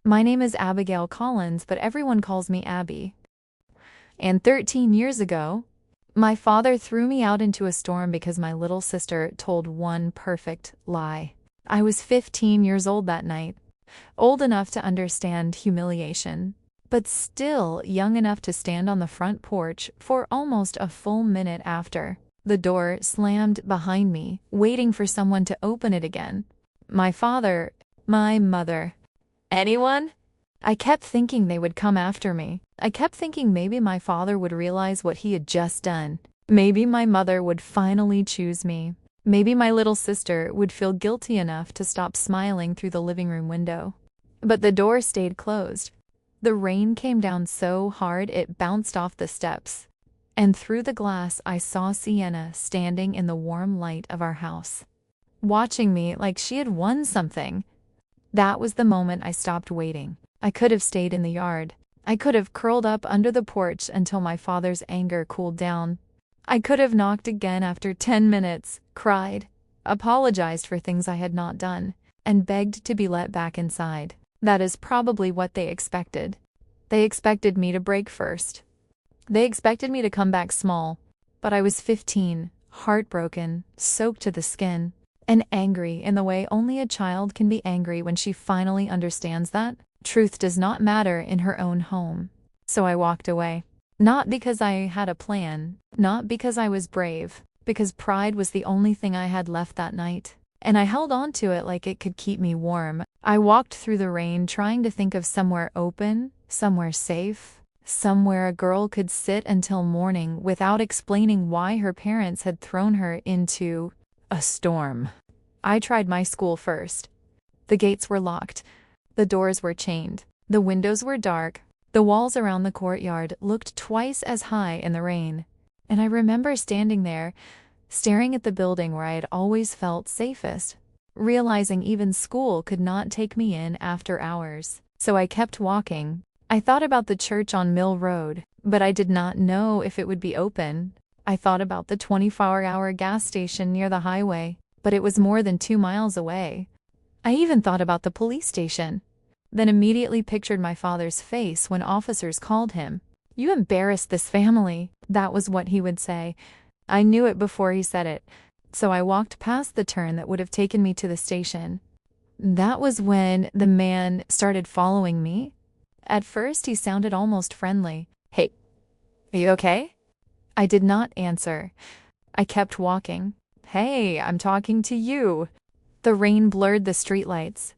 My name is Abigail Collins, but everyone calls me Abby. And 13 years ago, my father threw me out into a storm because my little sister told one perfect lie. I was 15 years old that night, old enough to understand humiliation, but still young enough to stand on the front porch for almost a full minute after the door slammed behind me, waiting for someone to open it again. My father, my mother, anyone? I kept thinking they would come after me. I kept thinking maybe my father would realize what he had just done. Maybe my mother would finally choose me. Maybe my little sister would feel guilty enough to stop smiling through the living room window. But the door stayed closed. The rain came down so hard it bounced off the steps. And through the glass I saw Sienna standing in the warm light of our house, watching me like she had won something. That was the moment I stopped waiting. I could have stayed in the yard. I could have curled up under the porch until my father's anger cooled down. I could have knocked again after 10 minutes, cried, apologized for things I had not done, and begged to be let back inside. That is probably what they expected. They expected me to break first. They expected me to come back small. But I was 15, heartbroken, soaked to the skin, and angry in the way only a child can be angry when she finally understands that truth does not matter in her own home. So I walked away. Not because I had a plan, not because I was brave, because pride was the only thing I had left that night. And I held on to it like it could keep me warm. I walked through the rain trying to think of somewhere open, somewhere safe, somewhere a girl could sit until morning without explaining why her parents had thrown her into a storm. I tried my school first. The gates were locked. The doors were chained. The windows were dark. The walls around the courtyard looked twice as high in the rain. And I remember standing there, staring at the building where I had always felt safest, realizing even school could not take me in after hours. So I kept walking. I thought about the church on Mill Road, but I did not know if it would be open. I thought about the 24-hour gas station near the highway, but it was more than 2 miles away. I even thought about the police station, then immediately pictured my father's face when officers called him. "You embarrassed this family," that was what he would say. I knew it before he said it, so I walked past the turn that would have taken me to the station. That was when the man started following me. At first he sounded almost friendly. "Hey, are you okay?" I did not answer. I kept walking. "Hey, I'm talking to you." The rain blurred the streetlights.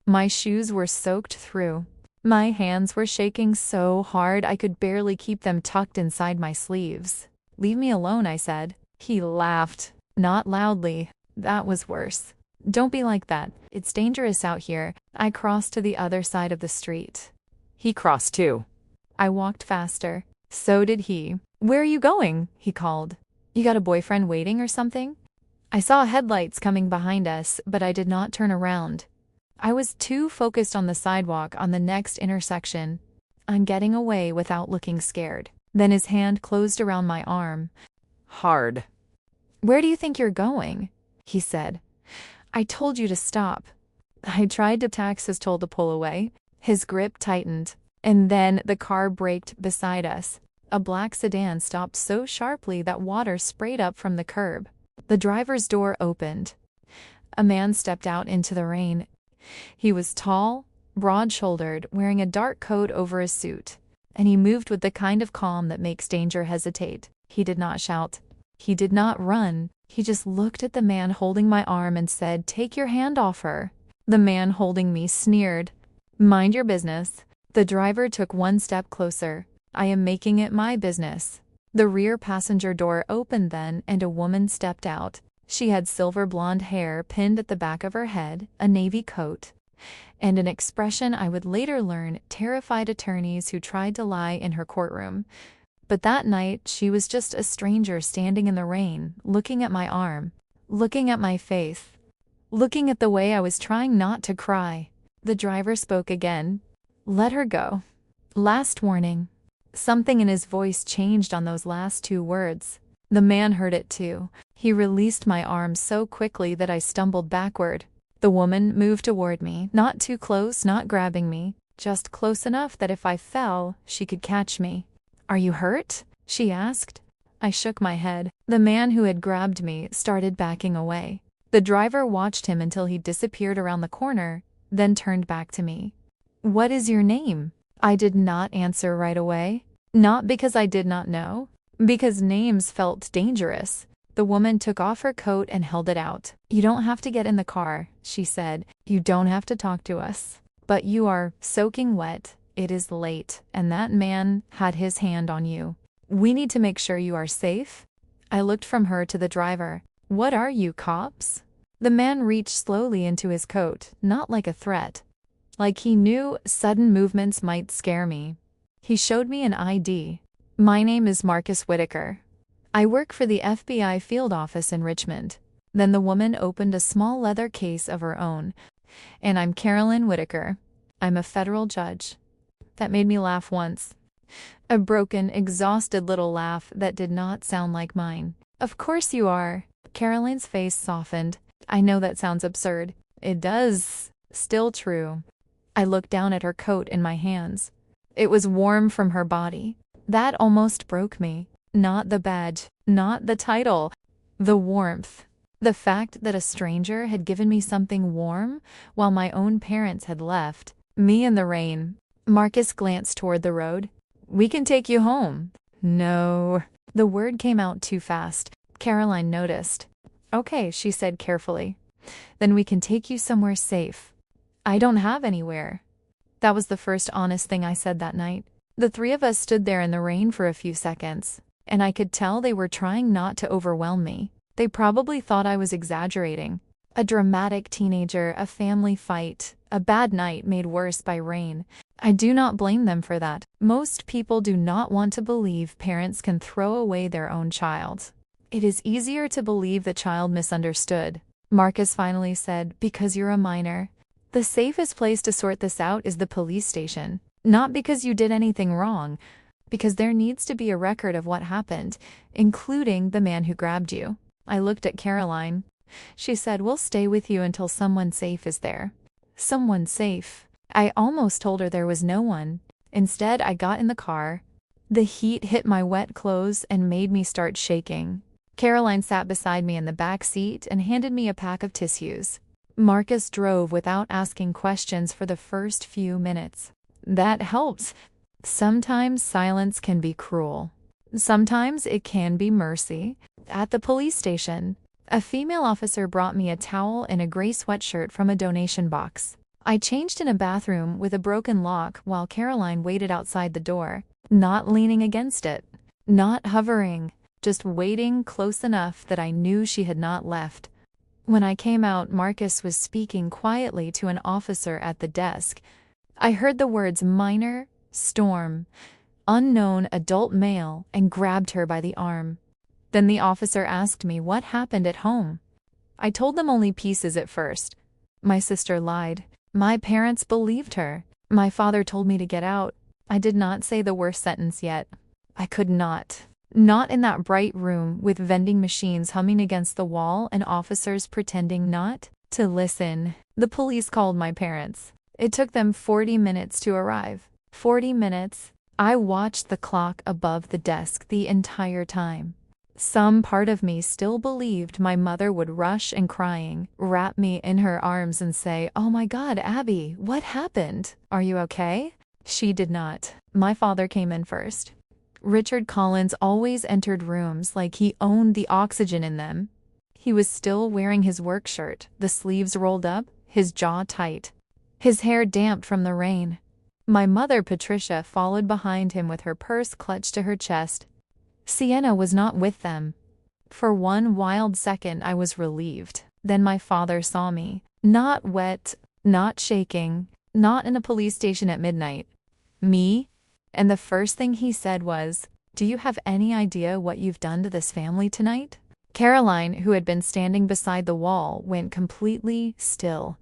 My shoes were soaked through. My hands were shaking so hard I could barely keep them tucked inside my sleeves. "Leave me alone," I said. He laughed. Not loudly. That was worse. "Don't be like that. It's dangerous out here." I crossed to the other side of the street. He crossed too. I walked faster. So did he. "Where are you going?" he called. "You got a boyfriend waiting or something?" I saw headlights coming behind us, but I did not turn around. I was too focused on the sidewalk on the next intersection, on getting away without looking scared. Then his hand closed around my arm. Hard. "Where do you think you're going?" he said. "I told you to stop." I tried to tax his toll to pull away. His grip tightened, and then the car braked beside us. A black sedan stopped so sharply that water sprayed up from the curb. The driver's door opened. A man stepped out into the rain. He was tall, broad-shouldered, wearing a dark coat over a suit, and he moved with the kind of calm that makes danger hesitate. He did not shout. He did not run. He just looked at the man holding my arm and said, "Take your hand off her." The man holding me sneered. "Mind your business." The driver took one step closer. "I am making it my business." The rear passenger door opened then, and a woman stepped out. She had silver blonde hair pinned at the back of her head, a navy coat, and an expression I would later learn terrified attorneys who tried to lie in her courtroom. But that night she was just a stranger standing in the rain, looking at my arm, looking at my face, looking at the way I was trying not to cry. The driver spoke again. "Let her go." Last warning. Something in his voice changed on those last 2 words. The man heard it too. He released my arm so quickly that I stumbled backward. The woman moved toward me, not too close, not grabbing me, just close enough that if I fell, she could catch me. "Are you hurt?" she asked. I shook my head. The man who had grabbed me started backing away. The driver watched him until he disappeared around the corner, then turned back to me. "What is your name?" I did not answer right away. Not because I did not know, because names felt dangerous. The woman took off her coat and held it out. "You don't have to get in the car," she said. "You don't have to talk to us. But you are soaking wet. It is late, and that man had his hand on you. We need to make sure you are safe." I looked from her to the driver. "What are you, cops?" The man reached slowly into his coat, not like a threat. Like he knew sudden movements might scare me. He showed me an ID. "My name is Marcus Whitaker. I work for the FBI field office in Richmond." Then the woman opened a small leather case of her own. "And I'm Caroline Whitaker. I'm a federal judge." That made me laugh once. A broken, exhausted little laugh that did not sound like mine. "Of course you are." Caroline's face softened. "I know that sounds absurd." "It does." "Still true." I looked down at her coat in my hands. It was warm from her body. That almost broke me. Not the badge, not the title, the warmth. The fact that a stranger had given me something warm while my own parents had left me in the rain. Marcus glanced toward the road. "We can take you home." "No." The word came out too fast. Caroline noticed. "Okay," she said carefully. "Then we can take you somewhere safe." "I don't have anywhere." That was the first honest thing I said that night. The three of us stood there in the rain for a few seconds, and I could tell they were trying not to overwhelm me. They probably thought I was exaggerating. A dramatic teenager, a family fight, a bad night made worse by rain. I do not blame them for that. Most people do not want to believe parents can throw away their own child. It is easier to believe the child misunderstood. Marcus finally said, "Because you're a minor. The safest place to sort this out is the police station. Not because you did anything wrong, because there needs to be a record of what happened, including the man who grabbed you." I looked at Caroline. She said, "We'll stay with you until someone safe is there." Someone safe. I almost told her there was no one. Instead, I got in the car. The heat hit my wet clothes and made me start shaking. Caroline sat beside me in the back seat and handed me a pack of tissues. Marcus drove without asking questions for the first few minutes. That helps. Sometimes silence can be cruel. Sometimes it can be mercy. At the police station, a female officer brought me a towel and a gray sweatshirt from a donation box. I changed in a bathroom with a broken lock while Caroline waited outside the door, not leaning against it, not hovering, just waiting close enough that I knew she had not left. When I came out, Marcus was speaking quietly to an officer at the desk. I heard the words minor, storm, unknown adult male, and grabbed her by the arm. Then the officer asked me what happened at home. I told them only pieces at first. My sister lied. My parents believed her. My father told me to get out. I did not say the worst sentence yet. I could not. Not in that bright room with vending machines humming against the wall and officers pretending not to listen. The police called my parents. It took them 40 minutes to arrive. 40 minutes. I watched the clock above the desk the entire time. Some part of me still believed my mother would rush and crying, wrap me in her arms and say, "Oh my God, Abby, what happened? Are you okay?" She did not. My father came in first. Richard Collins always entered rooms like he owned the oxygen in them. He was still wearing his work shirt, the sleeves rolled up, his jaw tight, his hair damp from the rain. My mother, Patricia, followed behind him with her purse clutched to her chest. Sienna was not with them. For one wild second I was relieved. Then my father saw me, not wet, not shaking, not in a police station at midnight. Me? And the first thing he said was, "Do you have any idea what you've done to this family tonight?" Caroline, who had been standing beside the wall, went completely still.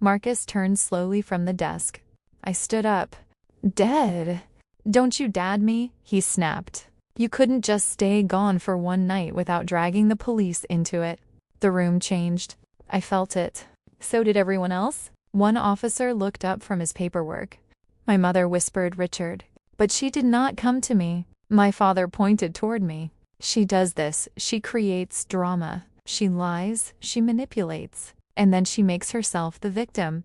Marcus turned slowly from the desk. I stood up. "Dead? Don't you dad me?" he snapped. "You couldn't just stay gone for one night without dragging the police into it." The room changed. I felt it. So did everyone else. One officer looked up from his paperwork. My mother whispered Richard. But she did not come to me. My father pointed toward me. She does this. She creates drama. She lies. She manipulates. And then she makes herself the victim.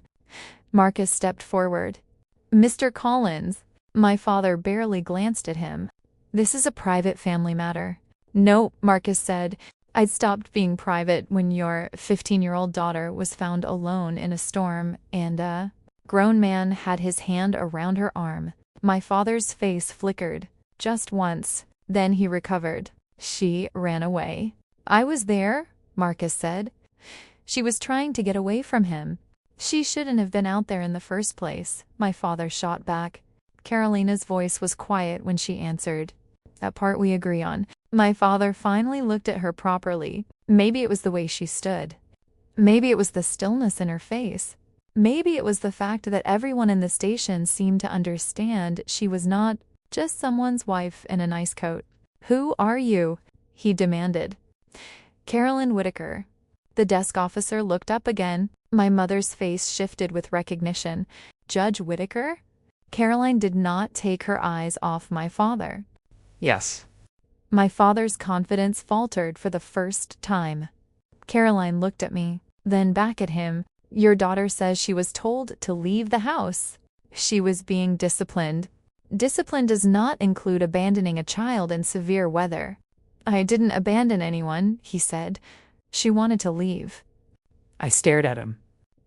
Marcus stepped forward. Mr. Collins. My father barely glanced at him. This is a private family matter. No, Marcus said. I'd stopped being private when your 15-year-old daughter was found alone in a storm and a grown man had his hand around her arm. My father's face flickered. Just once. Then he recovered. She ran away. I was there, Marcus said. She was trying to get away from him. She shouldn't have been out there in the first place, my father shot back. Carolina's voice was quiet when she answered. That part we agree on. My father finally looked at her properly. Maybe it was the way she stood. Maybe it was the stillness in her face. Maybe it was the fact that everyone in the station seemed to understand she was not just someone's wife in a nice coat. Who are you? He demanded. Caroline Whitaker. The desk officer looked up again. My mother's face shifted with recognition. Judge Whitaker? Caroline did not take her eyes off my father. Yes. My father's confidence faltered for the first time. Caroline looked at me, then back at him. Your daughter says she was told to leave the house. She was being disciplined. Discipline does not include abandoning a child in severe weather. I didn't abandon anyone, he said. She wanted to leave. I stared at him.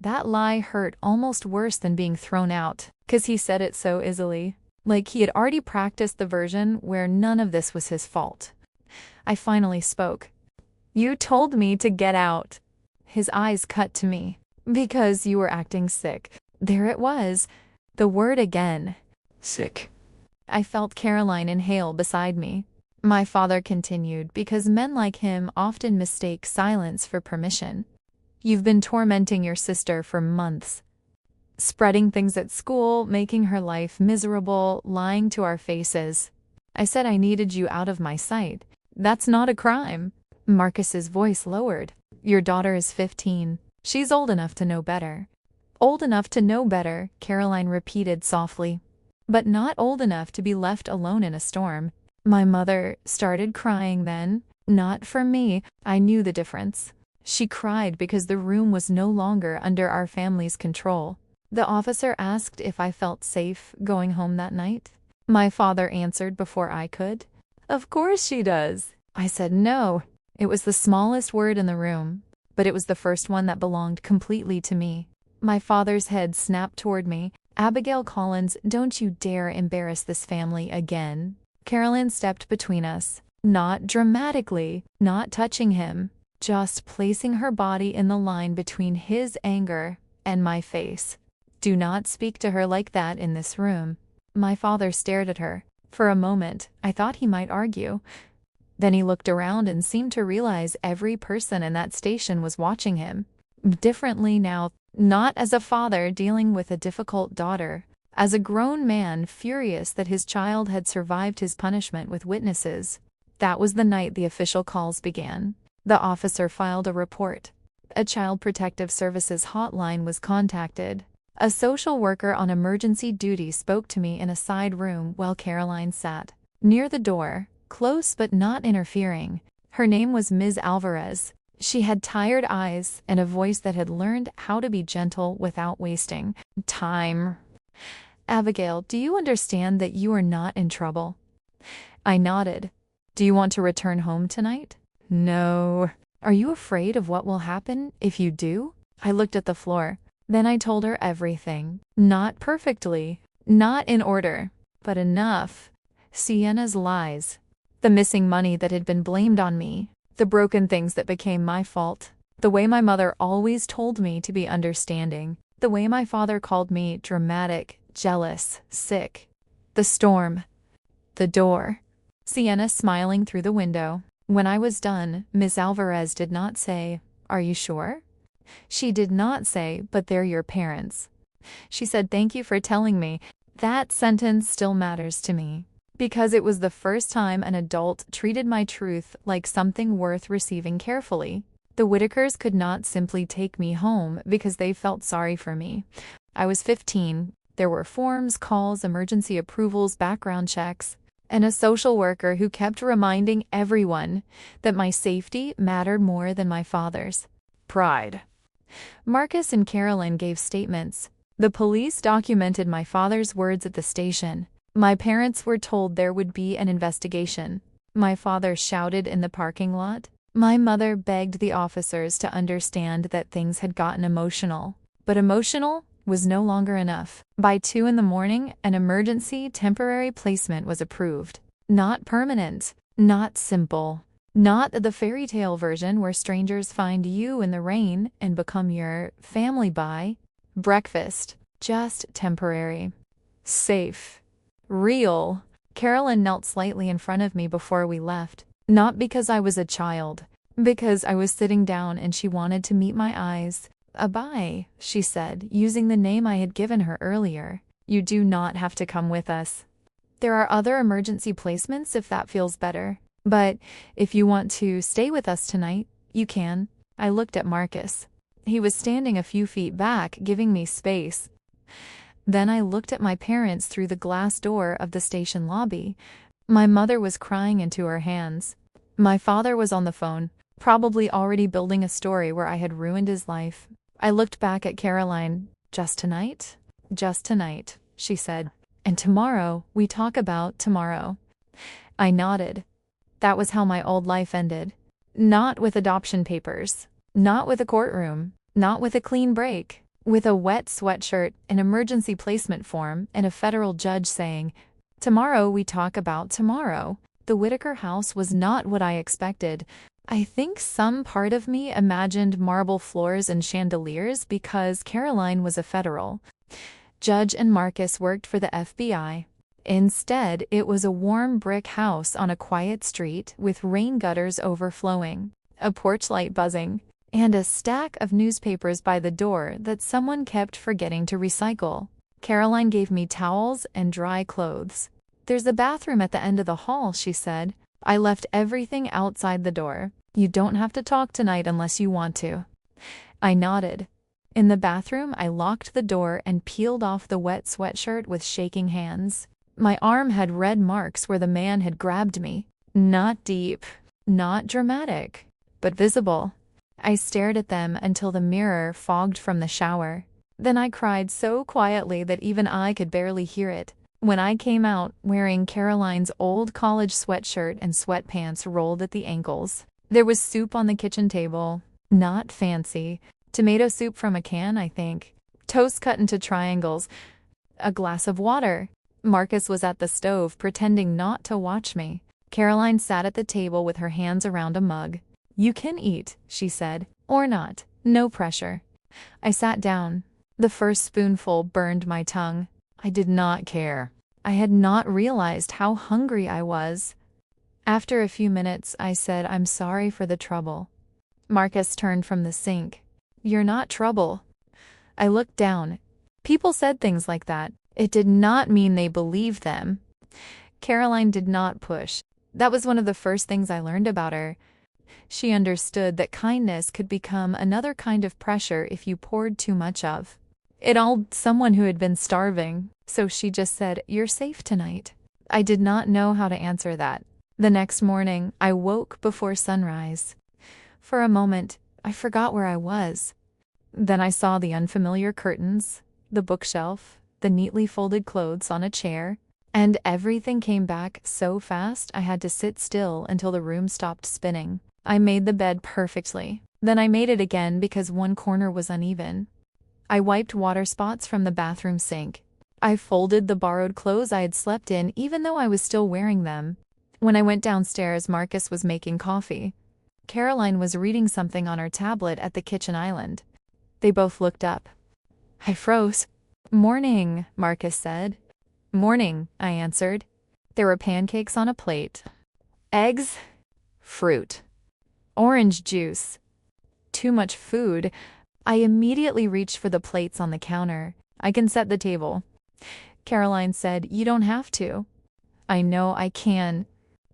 That lie hurt almost worse than being thrown out, 'cause he said it so easily. Like he had already practiced the version where none of this was his fault. I finally spoke. You told me to get out. His eyes cut to me. Because you were acting sick. There it was. The word again. Sick. I felt Caroline inhale beside me. My father continued, because men like him often mistake silence for permission. You've been tormenting your sister for months. Spreading things at school, making her life miserable, lying to our faces. I said I needed you out of my sight. That's not a crime. Marcus's voice lowered. Your daughter is 15. She's old enough to know better. Old enough to know better, Caroline repeated softly. But not old enough to be left alone in a storm. My mother started crying then. Not for me. I knew the difference. She cried because the room was no longer under our family's control. The officer asked if I felt safe going home that night. My father answered before I could. Of course she does. I said no. It was the smallest word in the room, but it was the first one that belonged completely to me. My father's head snapped toward me. Abigail Collins, don't you dare embarrass this family again. Caroline stepped between us. Not dramatically, not touching him, just placing her body in the line between his anger and my face. Do not speak to her like that in this room. My father stared at her. For a moment, I thought he might argue. Then he looked around and seemed to realize every person in that station was watching him. Differently now, not as a father dealing with a difficult daughter, as a grown man furious that his child had survived his punishment with witnesses. That was the night the official calls began. The officer filed a report. A Child Protective Services hotline was contacted. A social worker on emergency duty spoke to me in a side room while Caroline sat near the door, close but not interfering. Her name was Ms. Alvarez. She had tired eyes and a voice that had learned how to be gentle without wasting time. Abigail, do you understand that you are not in trouble? I nodded. Do you want to return home tonight? No. Are you afraid of what will happen if you do? I looked at the floor. Then I told her everything. Not perfectly, not in order, but enough. Sienna's lies. The missing money that had been blamed on me. The broken things that became my fault. The way my mother always told me to be understanding. The way my father called me dramatic, jealous, sick. The storm. The door. Sienna smiling through the window. When I was done, Miss Alvarez did not say, "Are you sure?" She did not say, "But they're your parents." She said, "Thank you for telling me." That sentence still matters to me, because it was the first time an adult treated my truth like something worth receiving carefully. The Whitakers could not simply take me home because they felt sorry for me. I was 15. There were forms, calls, emergency approvals, background checks, and a social worker who kept reminding everyone that my safety mattered more than my father's Pride. Marcus and Caroline gave statements. The police documented my father's words at the station. My parents were told there would be an investigation. My father shouted in the parking lot. My mother begged the officers to understand that things had gotten emotional. But emotional was no longer enough. By 2 in the morning, an emergency temporary placement was approved. Not permanent, not simple, not the fairy tale version where strangers find you in the rain and become your family by breakfast. Just temporary. Safe. Real. Caroline knelt slightly in front of me before we left. Not because I was a child, because I was sitting down and she wanted to meet my eyes. Bye, she said, using the name I had given her earlier. You do not have to come with us. There are other emergency placements if that feels better. But if you want to stay with us tonight, you can. I looked at Marcus. He was standing a few feet back, giving me space. Then I looked at my parents through the glass door of the station lobby. My mother was crying into her hands. My father was on the phone, probably already building a story where I had ruined his life. I looked back at Caroline. Just tonight? Just tonight, she said. And tomorrow, we talk about tomorrow. I nodded. That was how my old life ended. Not with adoption papers. Not with a courtroom. Not with a clean break. With a wet sweatshirt, an emergency placement form, and a federal judge saying, "Tomorrow we talk about tomorrow." The Whitaker house was not what I expected. I think some part of me imagined marble floors and chandeliers because Caroline was a federal judge and Marcus worked for the FBI. Instead, it was a warm brick house on a quiet street with rain gutters overflowing, a porch light buzzing, and a stack of newspapers by the door that someone kept forgetting to recycle. Caroline gave me towels and dry clothes. "There's a bathroom at the end of the hall," she said. I left everything outside the door. "You don't have to talk tonight unless you want to." I nodded. In the bathroom, I locked the door and peeled off the wet sweatshirt with shaking hands. My arm had red marks where the man had grabbed me. Not deep, not dramatic, but visible. I stared at them until the mirror fogged from the shower. Then I cried so quietly that even I could barely hear it. When I came out, wearing Caroline's old college sweatshirt and sweatpants rolled at the ankles, there was soup on the kitchen table. Not fancy. Tomato soup from a can, I think. Toast cut into triangles. A glass of water. Marcus was at the stove, pretending not to watch me. Caroline sat at the table with her hands around a mug. "You can eat," she said, "or not. No pressure." I sat down. The first spoonful burned my tongue. I did not care. I had not realized how hungry I was. After a few minutes, I said, "I'm sorry for the trouble." Marcus turned from the sink. "You're not trouble." I looked down. People said things like that. It did not mean they believed them. Caroline did not push. That was one of the first things I learned about her. She understood that kindness could become another kind of pressure if you poured too much of it on someone who had been starving. So she just said, "You're safe tonight." I did not know how to answer that. The next morning, I woke before sunrise. For a moment, I forgot where I was. Then I saw the unfamiliar curtains, the bookshelf, the neatly folded clothes on a chair, and everything came back so fast I had to sit still until the room stopped spinning. I made the bed perfectly. Then I made it again because one corner was uneven. I wiped water spots from the bathroom sink. I folded the borrowed clothes I had slept in even though I was still wearing them. When I went downstairs, Marcus was making coffee. Caroline was reading something on her tablet at the kitchen island. They both looked up. I froze. "Morning," Marcus said. "Morning," I answered. There were pancakes on a plate. Eggs. Fruit. Orange juice. Too much food. I immediately reached for the plates on the counter. "I can set the table." Caroline said, "You don't have to." "I know I can."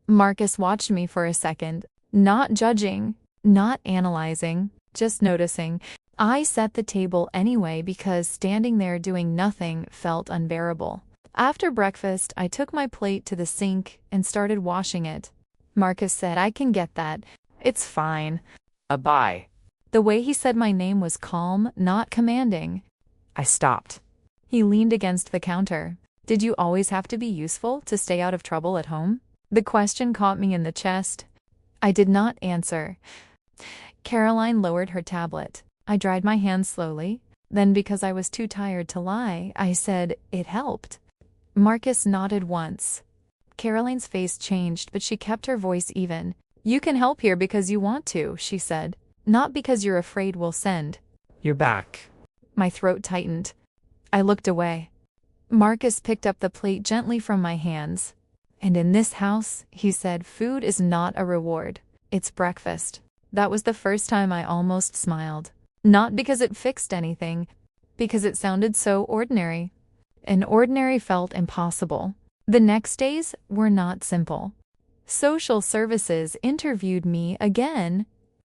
Marcus watched me for a second, not judging, not analyzing, just noticing. I set the table anyway because standing there doing nothing felt unbearable. After breakfast, I took my plate to the sink and started washing it. Marcus said, "I can get that. It's fine." Bye. The way he said my name was calm, not commanding. I stopped. He leaned against the counter. "Did you always have to be useful to stay out of trouble at home?" The question caught me in the chest. I did not answer. Caroline lowered her tablet. I dried my hands slowly. Then, because I was too tired to lie, I said, "It helped." Marcus nodded once. Caroline's face changed, but she kept her voice even. "You can help here because you want to," she said. "Not because you're afraid we'll send." You're back. My throat tightened. I looked away. Marcus picked up the plate gently from my hands. "And in this house," he said, "food is not a reward. It's breakfast." That was the first time I almost smiled. Not because it fixed anything, because it sounded so ordinary. And ordinary felt impossible. The next days were not simple. Social services interviewed me again.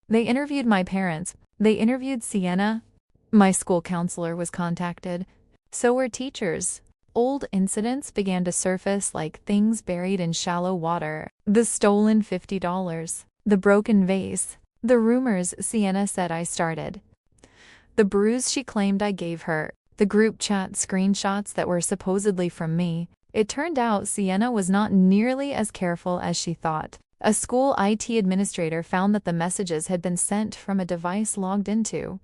They interviewed my parents. They interviewed Sienna. My school counselor was contacted. So were teachers. Old incidents began to surface like things buried in shallow water. The stolen $50. The broken vase. The rumors Sienna said I started. The bruise she claimed I gave her. The group chat screenshots that were supposedly from me. It turned out Sienna was not nearly as careful as she thought. A school IT administrator found that the messages had been sent from a device logged into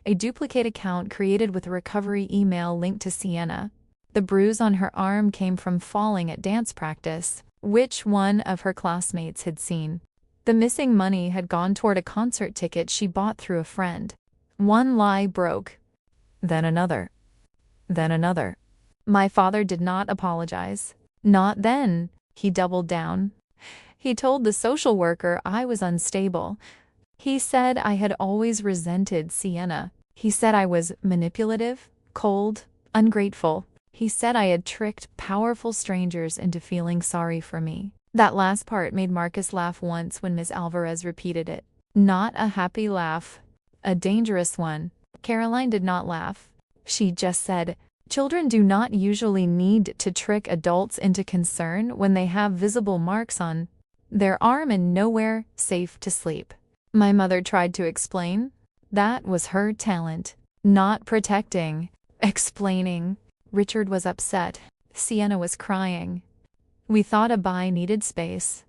a duplicate account created with a recovery email linked to Sienna. The bruise on her arm came from falling at dance practice, which one of her classmates had seen. The missing money had gone toward a concert ticket she bought through a friend. One lie broke. Then another. Then another. My father did not apologize. Not then. He doubled down. He told the social worker I was unstable. He said I had always resented Sienna. He said I was manipulative, cold, ungrateful. He said I had tricked powerful strangers into feeling sorry for me. That last part made Marcus laugh once when Ms. Alvarez repeated it. Not a happy laugh. A dangerous one. Caroline did not laugh. She just said, "Children do not usually need to trick adults into concern when they have visible marks on their arm and nowhere safe to sleep." My mother tried to explain. That was her talent. Not protecting. Explaining. Richard was upset. Sienna was crying. We thought Abigail needed space.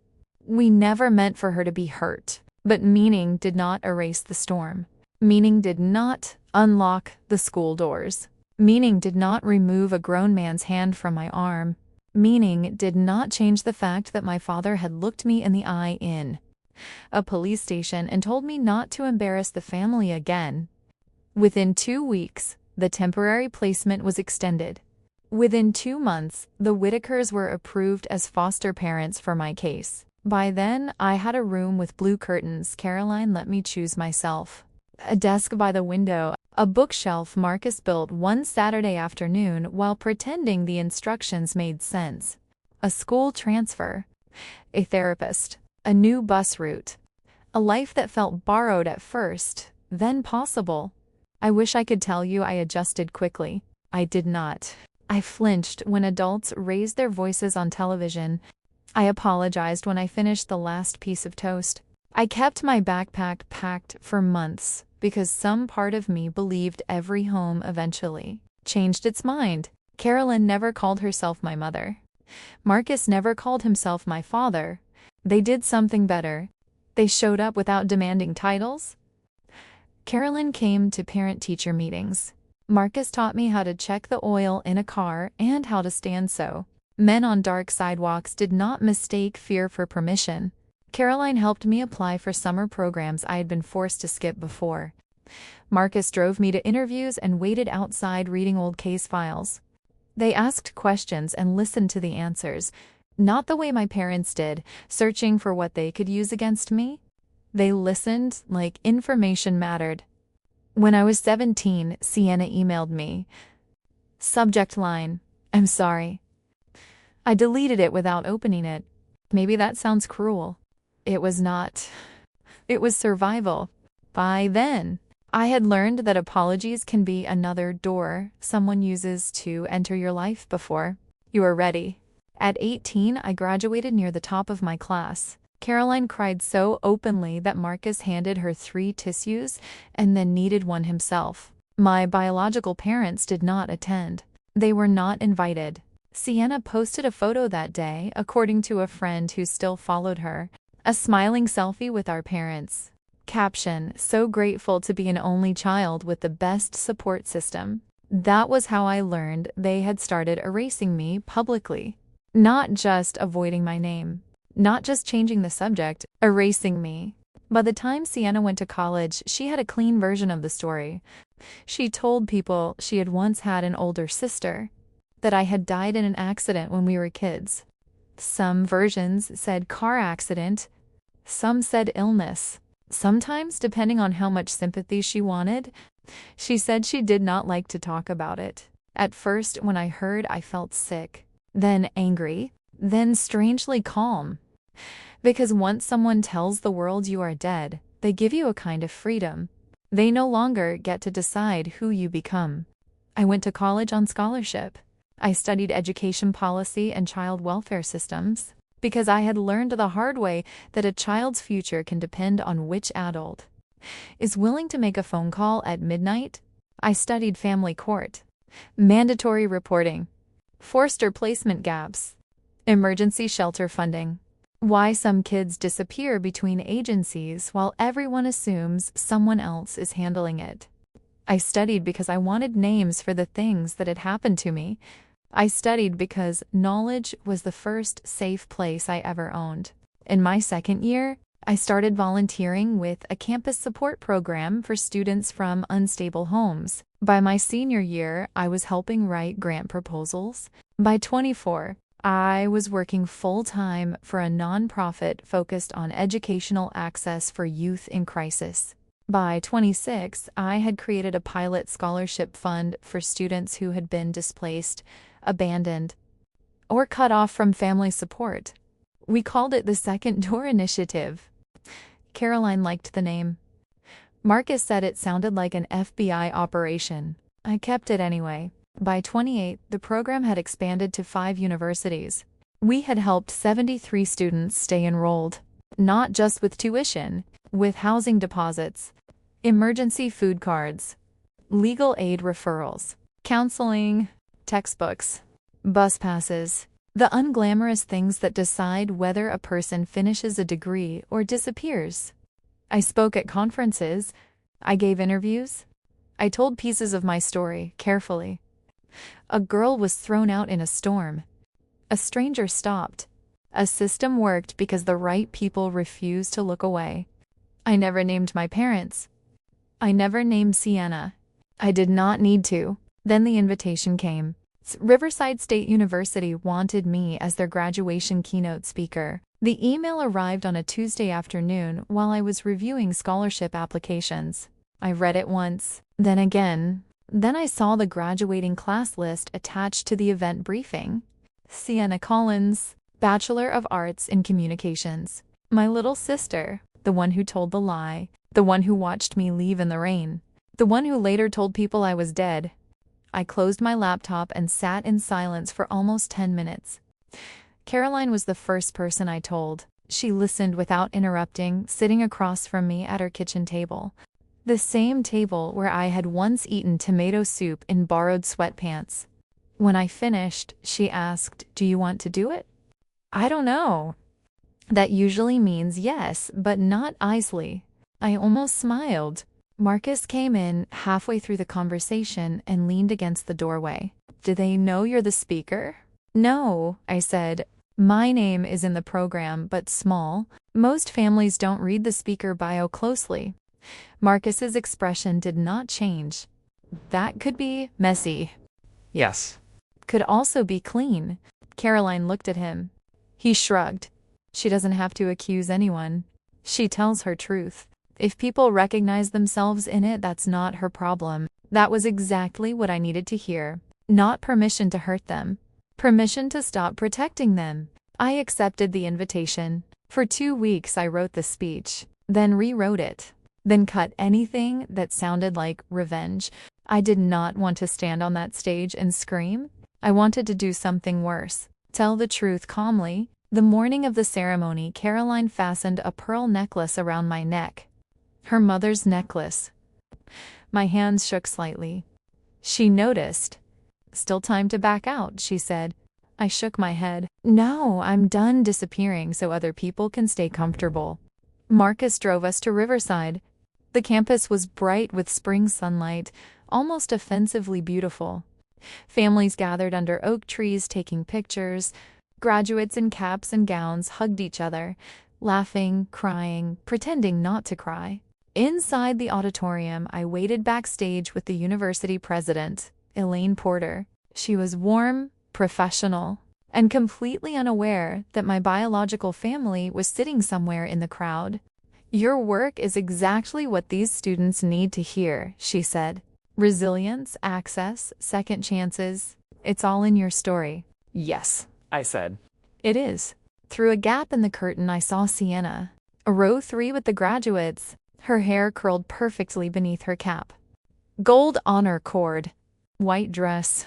We never meant for her to be hurt. But meaning did not erase the storm. Meaning did not unlock the school doors. Meaning did not remove a grown man's hand from my arm. Meaning did not change the fact that my father had looked me in the eye in a police station and told me not to embarrass the family again. Within 2 weeks, the temporary placement was extended. Within 2 months, the Whitakers were approved as foster parents for my case. By then, I had a room with blue curtains Caroline let me choose myself. A desk by the window, a bookshelf Marcus built one Saturday afternoon while pretending the instructions made sense. A school transfer. A therapist. A new bus route. A life that felt borrowed at first, then possible. I wish I could tell you I adjusted quickly. I did not. I flinched when adults raised their voices on television. I apologized when I finished the last piece of toast. I kept my backpack packed for months because some part of me believed every home eventually changed its mind. Caroline never called herself my mother. Marcus never called himself my father. They did something better. They showed up without demanding titles. Caroline came to parent-teacher meetings. Marcus taught me how to check the oil in a car and how to stand so. Men on dark sidewalks did not mistake fear for permission. Caroline helped me apply for summer programs I had been forced to skip before. Marcus drove me to interviews and waited outside reading old case files. They asked questions and listened to the answers, not the way my parents did, searching for what they could use against me. They listened like information mattered. When I was 17, Sienna emailed me. Subject line, "I'm sorry." I deleted it without opening it. Maybe that sounds cruel. It was not. It was survival. By then, I had learned that apologies can be another door someone uses to enter your life before you are ready. At 18, I graduated near the top of my class. Caroline cried so openly that Marcus handed her 3 tissues and then needed one himself. My biological parents did not attend. They were not invited. Sienna posted a photo that day, according to a friend who still followed her. A smiling selfie with our parents. Caption, "So grateful to be an only child with the best support system." That was how I learned they had started erasing me publicly. Not just avoiding my name. Not just changing the subject, erasing me. By the time Sienna went to college, she had a clean version of the story. She told people she had once had an older sister, that I had died in an accident when we were kids. Some versions said car accident, some said illness. Sometimes, depending on how much sympathy she wanted, she said she did not like to talk about it. At first, when I heard, I felt sick, then angry, then strangely calm. Because once someone tells the world you are dead, they give you a kind of freedom. They no longer get to decide who you become. I went to college on scholarship. I studied education policy and child welfare systems, because I had learned the hard way that a child's future can depend on which adult is willing to make a phone call at midnight. I studied family court, mandatory reporting, forced placement gaps, emergency shelter funding, why some kids disappear between agencies while everyone assumes someone else is handling it. I studied because I wanted names for the things that had happened to me. I studied because knowledge was the first safe place I ever owned. In my second year, I started volunteering with a campus support program for students from unstable homes. By my senior year, I was helping write grant proposals. By 24, I was working full-time for a nonprofit focused on educational access for youth in crisis. By 26, I had created a pilot scholarship fund for students who had been displaced, abandoned, or cut off from family support. We called it the Second Door Initiative. Caroline liked the name. Marcus said it sounded like an FBI operation. I kept it anyway. By 28, the program had expanded to 5 universities. We had helped 73 students stay enrolled, not just with tuition, with housing deposits, emergency food cards, legal aid referrals, counseling, textbooks, bus passes, the unglamorous things that decide whether a person finishes a degree or disappears. I spoke at conferences. I gave interviews. I told pieces of my story carefully. A girl was thrown out in a storm. A stranger stopped. A system worked because the right people refused to look away. I never named my parents. I never named Sienna. I did not need to. Then the invitation came. Riverside State University wanted me as their graduation keynote speaker. The email arrived on a Tuesday afternoon while I was reviewing scholarship applications. I read it once, then again. Then I saw the graduating class list attached to the event briefing. Abigail Collins, Bachelor of Arts in Communications. My little sister, the one who told the lie, the one who watched me leave in the rain, the one who later told people I was dead. I closed my laptop and sat in silence for almost 10 minutes. Caroline was the first person I told. She listened without interrupting, sitting across from me at her kitchen table. The same table where I had once eaten tomato soup in borrowed sweatpants. When I finished, she asked, "Do you want to do it?" "I don't know." That usually means yes, but not easily. I almost smiled. Marcus came in halfway through the conversation and leaned against the doorway. "Do they know you're the speaker?" "No," I said. "My name is in the program, but small. Most families don't read the speaker bio closely." Marcus's expression did not change. "That could be messy." Yes. "Could also be clean." Caroline looked at him. He shrugged. "She doesn't have to accuse anyone. She tells her truth. If people recognize themselves in it, that's not her problem." That was exactly what I needed to hear. Not permission to hurt them. Permission to stop protecting them. I accepted the invitation. For 2 weeks I wrote the speech, then rewrote it. then cut anything that sounded like revenge. I did not want to stand on that stage and scream. I wanted to do something worse. Tell the truth calmly. The morning of the ceremony, Caroline fastened a pearl necklace around my neck. Her mother's necklace. My hands shook slightly. She noticed. "Still time to back out," she said. I shook my head. "No, I'm done disappearing so other people can stay comfortable." Marcus drove us to Riverside. The campus was bright with spring sunlight, almost offensively beautiful. Families gathered under oak trees taking pictures. Graduates in caps and gowns hugged each other, laughing, crying, pretending not to cry. Inside the auditorium, I waited backstage with the university president, Elaine Porter. She was warm, professional, and completely unaware that my biological family was sitting somewhere in the crowd. "Your work is exactly what these students need to hear," she said. "Resilience, access, second chances. It's all in your story." Yes, I said. "It is." Through a gap in the curtain, I saw Sienna, row 3 with the graduates, her hair curled perfectly beneath her cap. Gold honor cord, white dress.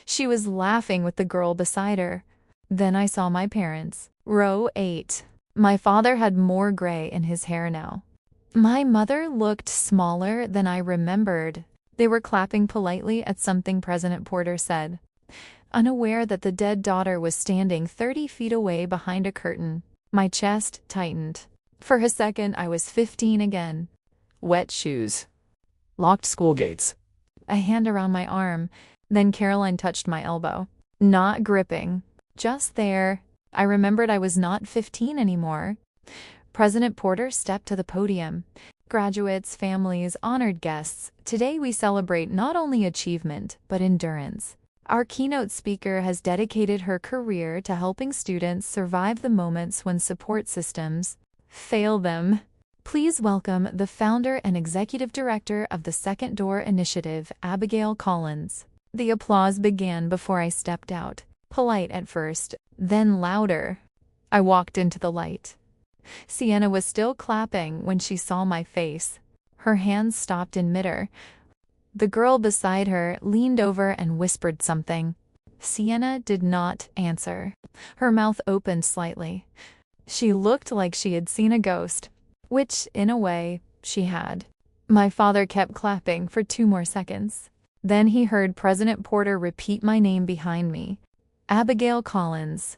She was laughing with the girl beside her. Then I saw my parents, row 8. My father had more gray in his hair now. My mother looked smaller than I remembered. They were clapping politely at something President Porter said, unaware that the dead daughter was standing 30 feet away behind a curtain. My chest tightened. For a second, I was 15 again. Wet shoes. Locked school gates. A hand around my arm. Then Caroline touched my elbow. Not gripping. Just there. I remembered I was not 15 anymore. President Porter stepped to the podium. Graduates, families, honored guests, today we celebrate not only achievement, but endurance. Our keynote speaker has dedicated her career to helping students survive the moments when support systems fail them. Please welcome the founder and executive director of the Second Door Initiative, Abigail Collins. The applause began before I stepped out, polite at first, then louder. I walked into the light. Sienna was still clapping when she saw my face. Her hands stopped in midair. The girl beside her leaned over and whispered something. Sienna did not answer. Her mouth opened slightly. She looked like she had seen a ghost, which, in a way, she had. My father kept clapping for 2 more seconds. Then he heard President Porter repeat my name behind me. Abigail Collins.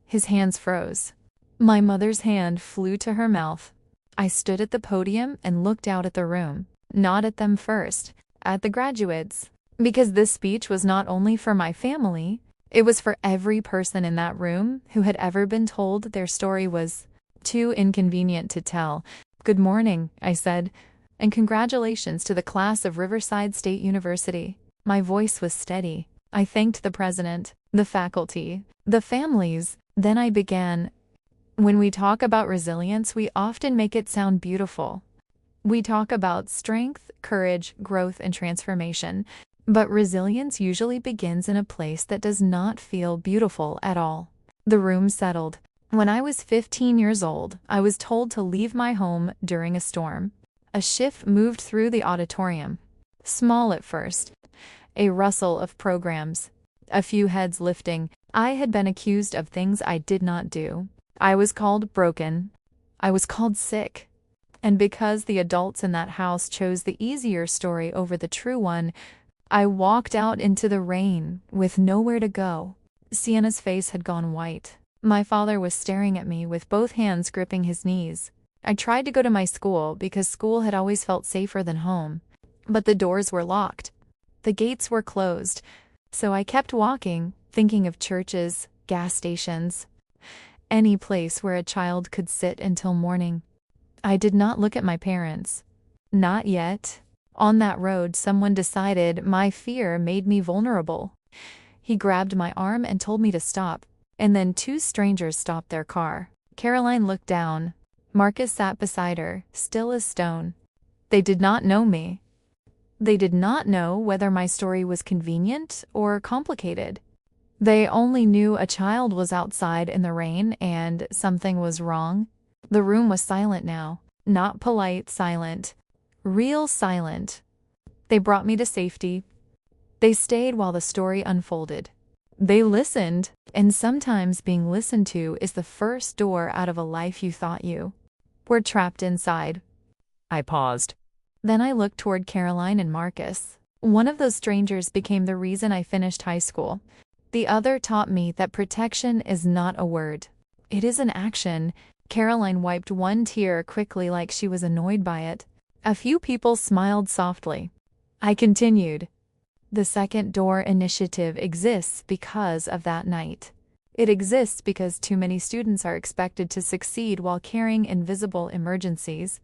His hands froze. My mother's hand flew to her mouth. I stood at the podium and looked out at the room. Not at them first, at the graduates. Because this speech was not only for my family, it was for every person in that room who had ever been told their story was too inconvenient to tell. "Good morning," I said, "and congratulations to the class of Riverside State University." My voice was steady. I thanked the president, the faculty, the families. Then I began. When we talk about resilience, we often make it sound beautiful. We talk about strength, courage, growth, and transformation. But resilience usually begins in a place that does not feel beautiful at all. The room settled. When I was 15 years old, I was told to leave my home during a storm. A shift moved through the auditorium. Small at first. A rustle of programs. A few heads lifting. I had been accused of things I did not do. I was called broken. I was called sick. And because the adults in that house chose the easier story over the true one, I walked out into the rain with nowhere to go. Sienna's face had gone white. My father was staring at me with both hands gripping his knees. I tried to go to my school because school had always felt safer than home. But the doors were locked. The gates were closed. So I kept walking, thinking of churches, gas stations, any place where a child could sit until morning. I did not look at my parents. Not yet. On that road, someone decided my fear made me vulnerable. He grabbed my arm and told me to stop. And then 2 strangers stopped their car. Caroline looked down. Marcus sat beside her, still as stone. They did not know me. They did not know whether my story was convenient or complicated. They only knew a child was outside in the rain and something was wrong. The room was silent now. Not polite, silent, real silent. They brought me to safety. They stayed while the story unfolded. They listened, and sometimes being listened to is the first door out of a life you thought you were trapped inside. I paused. Then I looked toward Caroline and Marcus. One of those strangers became the reason I finished high school. The other taught me that protection is not a word. It is an action. Caroline wiped one tear quickly like she was annoyed by it. A few people smiled softly. I continued. The Second Door Initiative exists because of that night. It exists because too many students are expected to succeed while carrying invisible emergencies.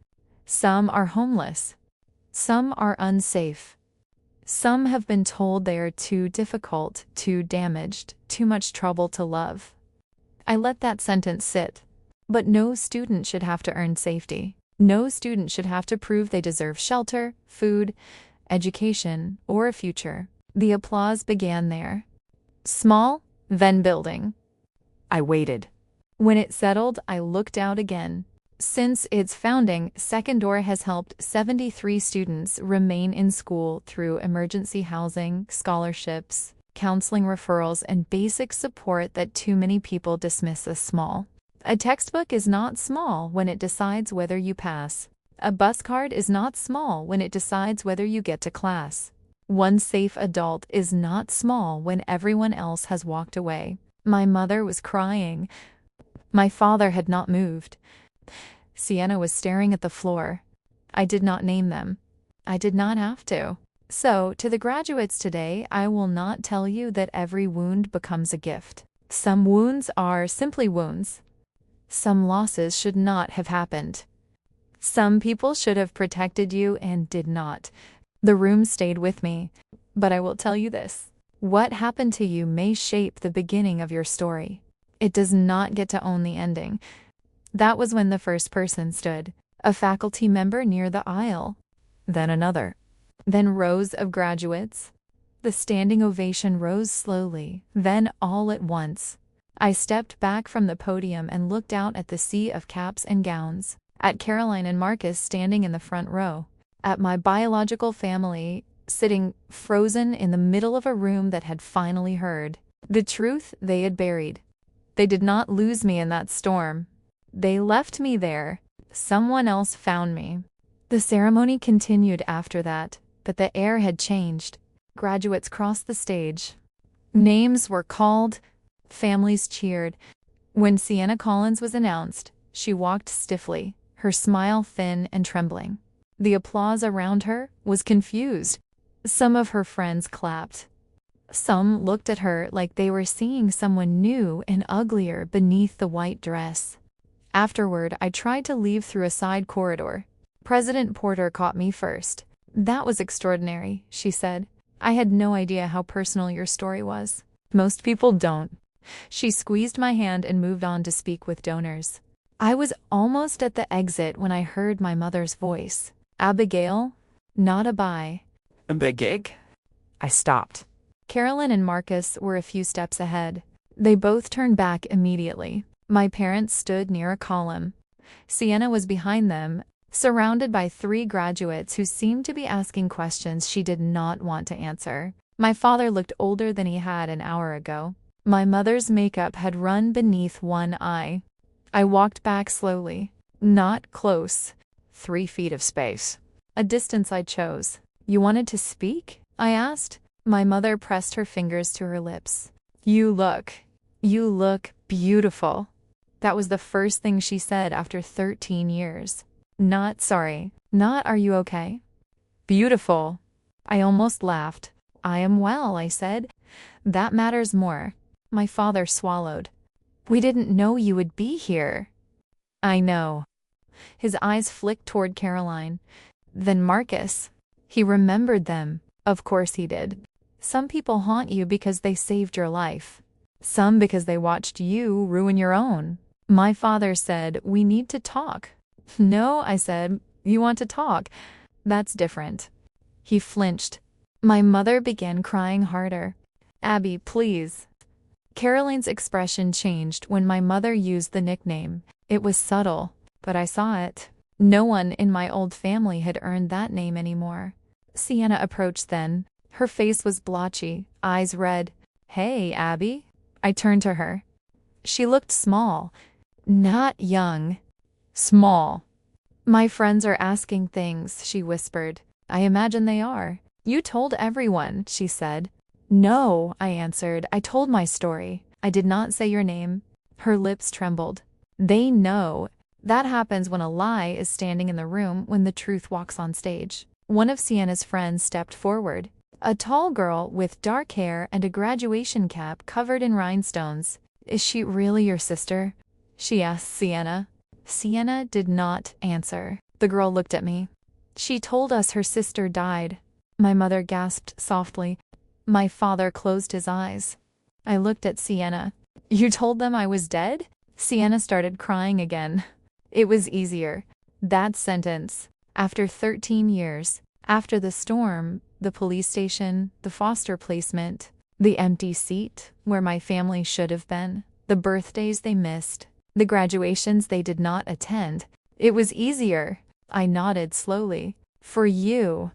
Some are homeless. Some are unsafe. Some have been told they are too difficult, too damaged, too much trouble to love. I let that sentence sit. But no student should have to earn safety. No student should have to prove they deserve shelter, food, education, or a future. The applause began there. Small, then building. I waited. When it settled, I looked out again. Since its founding, Second Door has helped 73 students remain in school through emergency housing, scholarships, counseling referrals, and basic support that too many people dismiss as small. A textbook is not small when it decides whether you pass. A bus card is not small when it decides whether you get to class. One safe adult is not small when everyone else has walked away. My mother was crying. My father had not moved. Sienna was staring at the floor. I did not name them. I did not have to. So, to the graduates today, I will not tell you that every wound becomes a gift. Some wounds are simply wounds. Some losses should not have happened. Some people should have protected you and did not. The room stayed with me. But I will tell you this. What happened to you may shape the beginning of your story. It does not get to own the ending. That was when the first person stood, a faculty member near the aisle. Then another. Then rows of graduates. The standing ovation rose slowly, then all at once. I stepped back from the podium and looked out at the sea of caps and gowns, at Caroline and Marcus standing in the front row, at my biological family sitting frozen in the middle of a room that had finally heard the truth they had buried. They did not lose me in that storm. They left me there. Someone else found me. The ceremony continued after that, but the air had changed. Graduates crossed the stage. Names were called. Families cheered. When Sienna Collins was announced, she walked stiffly, her smile thin and trembling. The applause around her was confused. Some of her friends clapped. Some looked at her like they were seeing someone new and uglier beneath the white dress. Afterward, I tried to leave through a side corridor. President Porter caught me first. That was extraordinary, she said. I had no idea how personal your story was. Most people don't. She squeezed my hand and moved on to speak with donors. I was almost at the exit when I heard my mother's voice. Abigail, not a bye. Abigail? I stopped. Caroline and Marcus were a few steps ahead. They both turned back immediately. My parents stood near a column. Sienna was behind them, surrounded by 3 graduates who seemed to be asking questions she did not want to answer. My father looked older than he had an hour ago. My mother's makeup had run beneath one eye. I walked back slowly. Not close. 3 feet of space. A distance I chose. You wanted to speak? I asked. My mother pressed her fingers to her lips. You look beautiful. That was the first thing she said after 13 years. Not sorry. Not are you okay? Beautiful. I almost laughed. I am well, I said. That matters more. My father swallowed. We didn't know you would be here. I know. His eyes flicked toward Caroline. Then Marcus. He remembered them. Of course he did. Some people haunt you because they saved your life. Some because they watched you ruin your own. My father said, we need to talk. No, I said, you want to talk. That's different. He flinched. My mother began crying harder. Abby, please. Caroline's expression changed when my mother used the nickname. It was subtle, but I saw it. No one in my old family had earned that name anymore. Sienna approached then. Her face was blotchy, eyes red. "Hey, Abby." I turned to her. She looked small. Not young. Small. "My friends are asking things," she whispered. "I imagine they are." "You told everyone," she said. "No," I answered. "I told my story. I did not say your name." Her lips trembled. "They know." That happens when a lie is standing in the room when the truth walks on stage. One of Sienna's friends stepped forward. A tall girl with dark hair and a graduation cap covered in rhinestones. "Is she really your sister?" she asked Sienna. Sienna did not answer. The girl looked at me. "She told us her sister died." My mother gasped softly. My father closed his eyes. I looked at Sienna. "You told them I was dead?" Sienna started crying again. It was easier. That sentence. After 13 years. After the storm, the police station, the foster placement, the empty seat where my family should have been, the birthdays they missed, the graduations they did not attend. It was easier. I nodded slowly. "For you."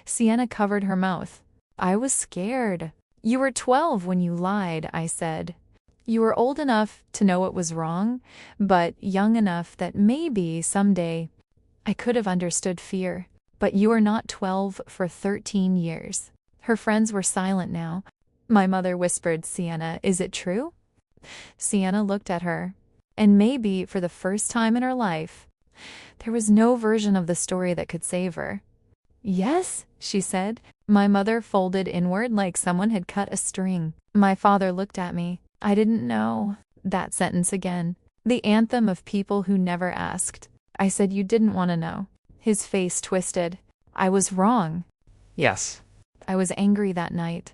Sienna covered her mouth. "I was scared." "You were 12 when you lied," I said. "You were old enough to know it was wrong, but young enough that maybe someday." I could have understood fear. "But you were not 12 for 13 years. Her friends were silent now. My mother whispered, "Sienna, is it true?" Sienna looked at her. And maybe for the first time in her life, there was no version of the story that could save her. "Yes," she said. My mother folded inward like someone had cut a string. My father looked at me. "I didn't know." That sentence again. The anthem of people who never asked. I said, "You didn't want to know." His face twisted. I was wrong. Yes. I was angry that night.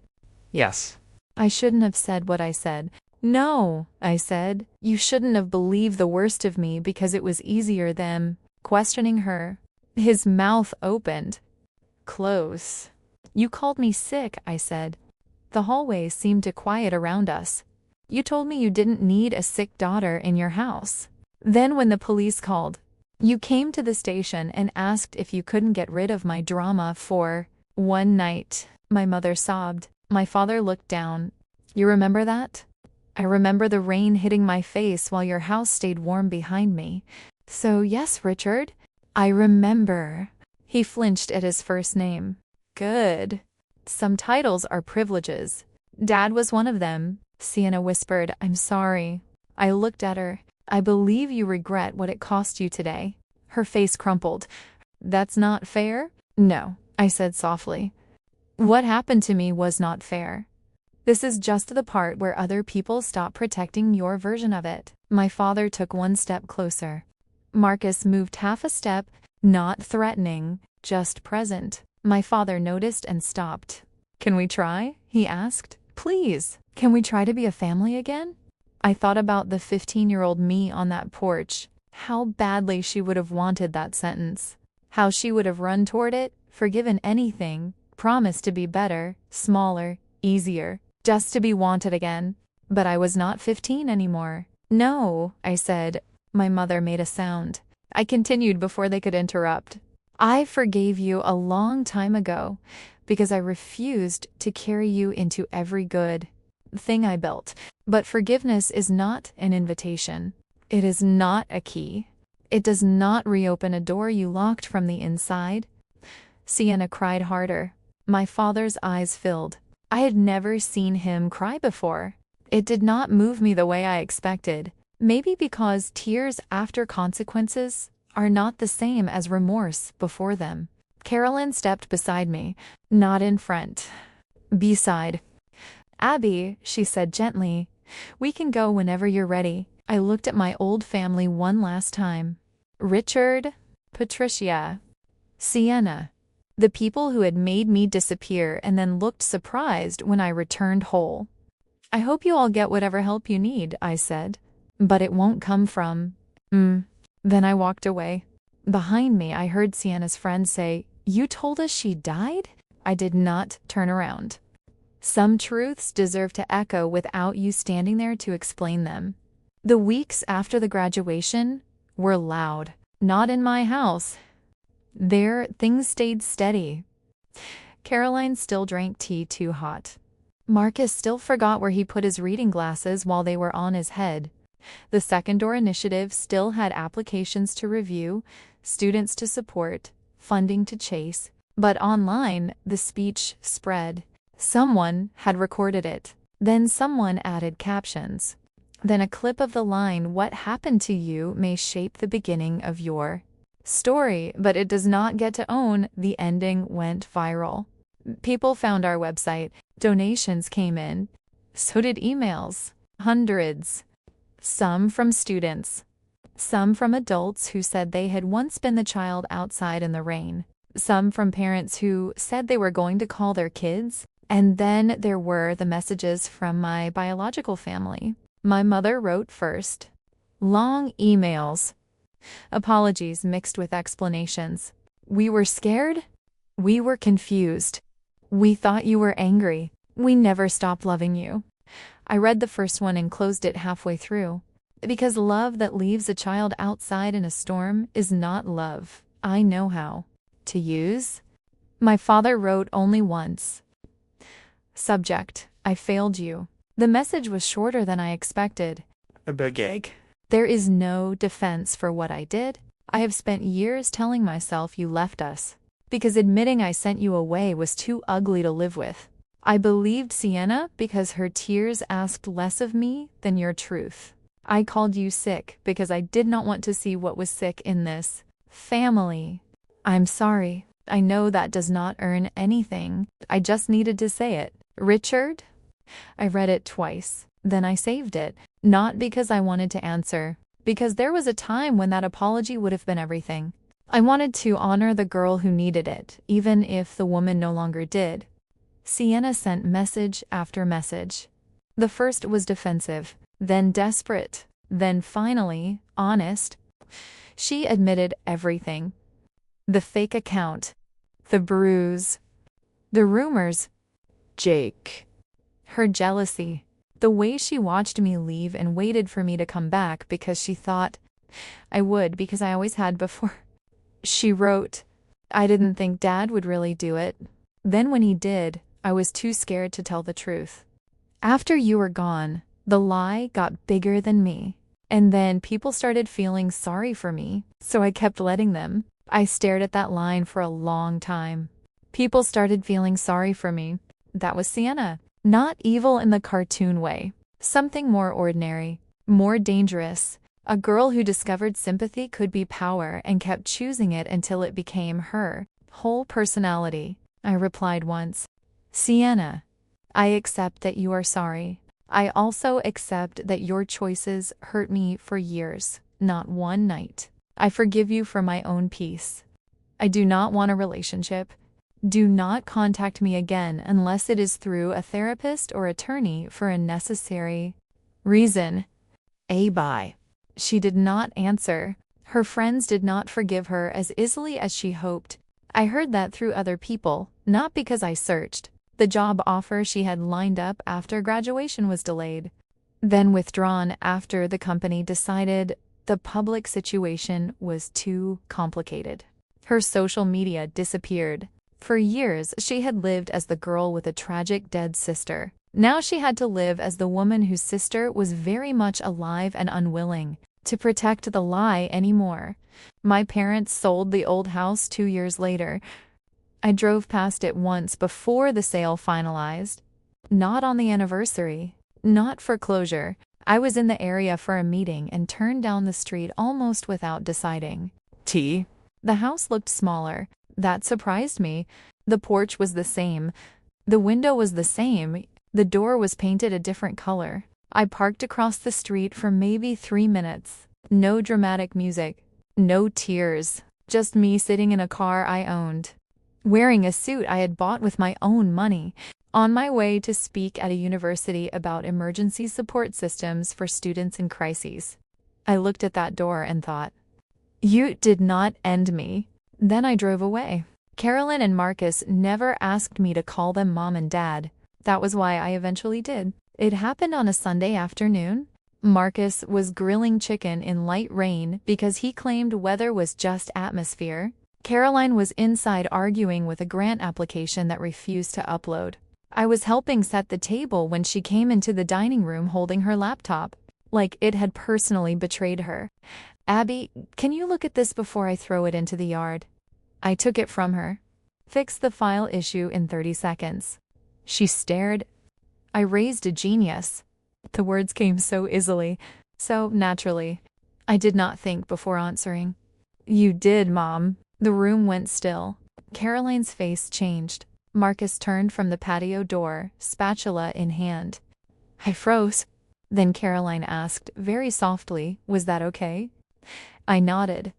Yes. I shouldn't have said what I said. "No," I said. "You shouldn't have believed the worst of me because it was easier than questioning her." His mouth opened. Close. "You called me sick," I said. The hallway seemed to quiet around us. "You told me you didn't need a sick daughter in your house." Then when the police called, "You came to the station and asked if you couldn't get rid of my drama for one night." My mother sobbed. My father looked down. "You remember that?" "I remember the rain hitting my face while your house stayed warm behind me." "So yes, Richard." "I remember." He flinched at his first name. "Good. Some titles are privileges. Dad was one of them." Sienna whispered, "I'm sorry." I looked at her. "I believe you regret what it cost you today." Her face crumpled. "That's not fair?" "No," I said softly. "What happened to me was not fair. This is just the part where other people stop protecting your version of it." My father took one step closer. Marcus moved half a step, not threatening, just present. My father noticed and stopped. "Can we try?" he asked. "Please, can we try to be a family again?" I thought about the 15-year-old me on that porch, how badly she would have wanted that sentence, how she would have run toward it, forgiven anything, promised to be better, smaller, easier, just to be wanted again. But I was not 15 anymore. "No," I said. My mother made a sound. I continued before they could interrupt. "I forgave you a long time ago because I refused to carry you into every good thing I built. But forgiveness is not an invitation. It is not a key. It does not reopen a door you locked from the inside." Sienna cried harder. My father's eyes filled. I had never seen him cry before. It did not move me the way I expected. Maybe because tears after consequences are not the same as remorse before them. Caroline stepped beside me, not in front. Beside. "Abby," she said gently, "we can go whenever you're ready." I looked at my old family one last time. Richard, Patricia, Sienna. The people who had made me disappear and then looked surprised when I returned whole. "I hope you all get whatever help you need," I said. "But it won't come from." Then I walked away. Behind me, I heard Sienna's friend say, "You told us she died?" I did not turn around. Some truths deserve to echo without you standing there to explain them. The weeks after the graduation were loud. Not in my house. There, things stayed steady. Caroline still drank tea too hot. Marcus still forgot where he put his reading glasses while they were on his head. The Second Door Initiative still had applications to review, students to support, funding to chase. But online, the speech spread. Someone had recorded it. Then someone added captions. Then a clip of the line, "What happened to you may shape the beginning of your story, but it does not get to own the ending," went viral. People found our website. Donations came in. So did emails. Hundreds. Some from students. Some from adults who said they had once been the child outside in the rain. Some from parents who said they were going to call their kids. And then there were the messages from my biological family. My mother wrote first. Long emails. Apologies mixed with explanations. We were scared. We were confused. We thought you were angry. We never stopped loving you. I read the first one and closed it halfway through. Because love that leaves a child outside in a storm is not love I know how to use. My father wrote only once. Subject: I failed you. The message was shorter than I expected. Abigail. There is no defense for what I did. I have spent years telling myself you left us, because admitting I sent you away was too ugly to live with. I believed Sienna because her tears asked less of me than your truth. I called you sick because I did not want to see what was sick in this family. I'm sorry. I know that does not earn anything. I just needed to say it. Richard? I read it twice. Then I saved it. Not because I wanted to answer, because there was a time when that apology would have been everything. I wanted to honor the girl who needed it, even if the woman no longer did. Sienna sent message after message. The first was defensive, then desperate, then finally honest. She admitted everything. The fake account, the bruise, the rumors, Jake. her jealousy, the way she watched me leave and waited for me to come back because she thought I would, because I always had before. She wrote, I didn't think Dad would really do it. Then when he did, I was too scared to tell the truth. After you were gone, the lie got bigger than me. And then people started feeling sorry for me, so I kept letting them. I stared at that line for a long time. People started feeling sorry for me. That was Sienna. Not evil in the cartoon way. Something more ordinary, more dangerous. A girl who discovered sympathy could be power and kept choosing it until it became her whole personality. I replied once, Sienna, I accept that you are sorry. I also accept that your choices hurt me for years, not one night. I forgive you for my own peace. I do not want a relationship. Do not contact me again unless it is through a therapist or attorney for a necessary reason. Bye. She did not answer. Her friends did not forgive her as easily as she hoped. I heard that through other people, not because I searched. The job offer she had lined up after graduation was delayed, then withdrawn after the company decided the public situation was too complicated. Her social media disappeared. For years, she had lived as the girl with a tragic dead sister. Now she had to live as the woman whose sister was very much alive and unwilling to protect the lie anymore. My parents sold the old house 2 years later. I drove past it once before the sale finalized. Not on the anniversary. Not for closure. I was in the area for a meeting and turned down the street almost without deciding. Tea. The house looked smaller. That surprised me. The porch was the same. The window was the same. The door was painted a different color. I parked across the street for maybe 3 minutes. No dramatic music. No tears. Just me sitting in a car I owned. Wearing a suit I had bought with my own money. On my way to speak at a university about emergency support systems for students in crises. I looked at that door and thought, you did not end me. Then I drove away. Caroline and Marcus never asked me to call them Mom and Dad. That was why I eventually did. It happened on a Sunday afternoon. Marcus was grilling chicken in light rain because he claimed weather was just atmosphere. Caroline was inside arguing with a grant application that refused to upload. I was helping set the table when she came into the dining room holding her laptop, like it had personally betrayed her. "Abby, can you look at this before I throw it into the yard?" I took it from her. "Fix the file issue in 30 seconds. She stared. I raised a genius. The words came so easily, so naturally. I did not think before answering. "You did, Mom." The room went still. Caroline's face changed. Marcus turned from the patio door, spatula in hand. I froze. Then Caroline asked, very softly, "Was that okay?" I nodded.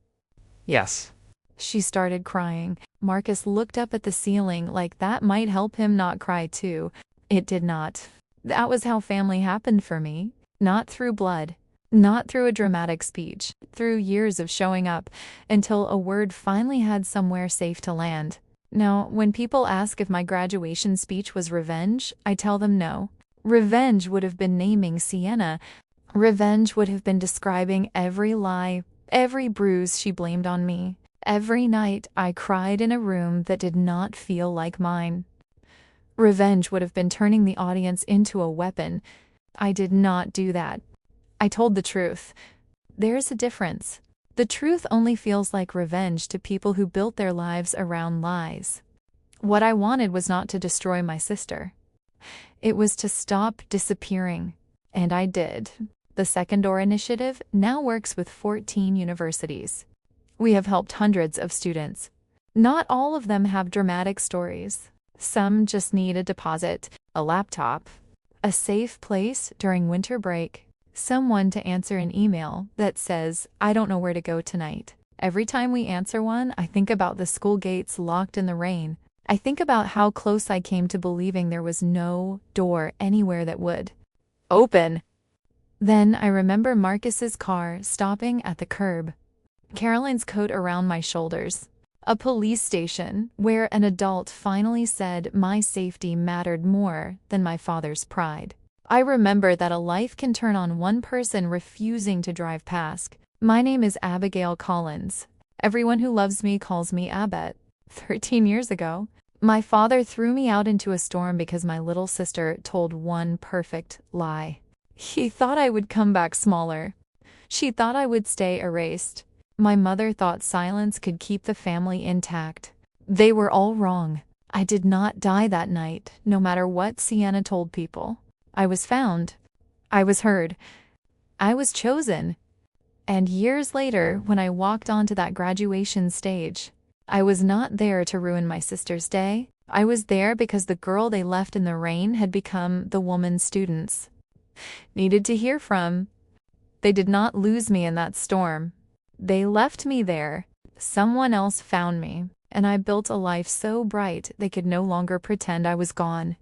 Yes. She started crying. Marcus looked up at the ceiling like that might help him not cry too. It did not. That was how family happened for me. Not through blood. Not through a dramatic speech. Through years of showing up until a word finally had somewhere safe to land. Now, when people ask if my graduation speech was revenge, I tell them no. Revenge would have been naming Sienna. Revenge would have been describing every lie, every bruise she blamed on me. Every night I cried in a room that did not feel like mine. Revenge would have been turning the audience into a weapon. I did not do that. I told the truth. There's a difference. The truth only feels like revenge to people who built their lives around lies. What I wanted was not to destroy my sister. It was to stop disappearing. And I did. The Second Door Initiative now works with 14 universities. We have helped hundreds of students. Not all of them have dramatic stories. Some just need a deposit, a laptop, a safe place during winter break, someone to answer an email that says, "I don't know where to go tonight." Every time we answer one, I think about the school gates locked in the rain. I think about how close I came to believing there was no door anywhere that would open. Then I remember Marcus's car stopping at the curb. Caroline's coat around my shoulders. A police station where an adult finally said my safety mattered more than my father's pride. I remember that a life can turn on one person refusing to drive past. My name is Abigail Collins. Everyone who loves me calls me Abet. 13 years ago, my father threw me out into a storm because my little sister told one perfect lie. He thought I would come back smaller. She thought I would stay erased. My mother thought silence could keep the family intact. They were all wrong. I did not die that night, no matter what Sienna told people. I was found. I was heard. I was chosen. And years later, when I walked onto that graduation stage, I was not there to ruin my sister's day. I was there because the girl they left in the rain had become the woman students needed to hear from. They did not lose me in that storm. They left me there. Someone else found me, and I built a life so bright they could no longer pretend I was gone.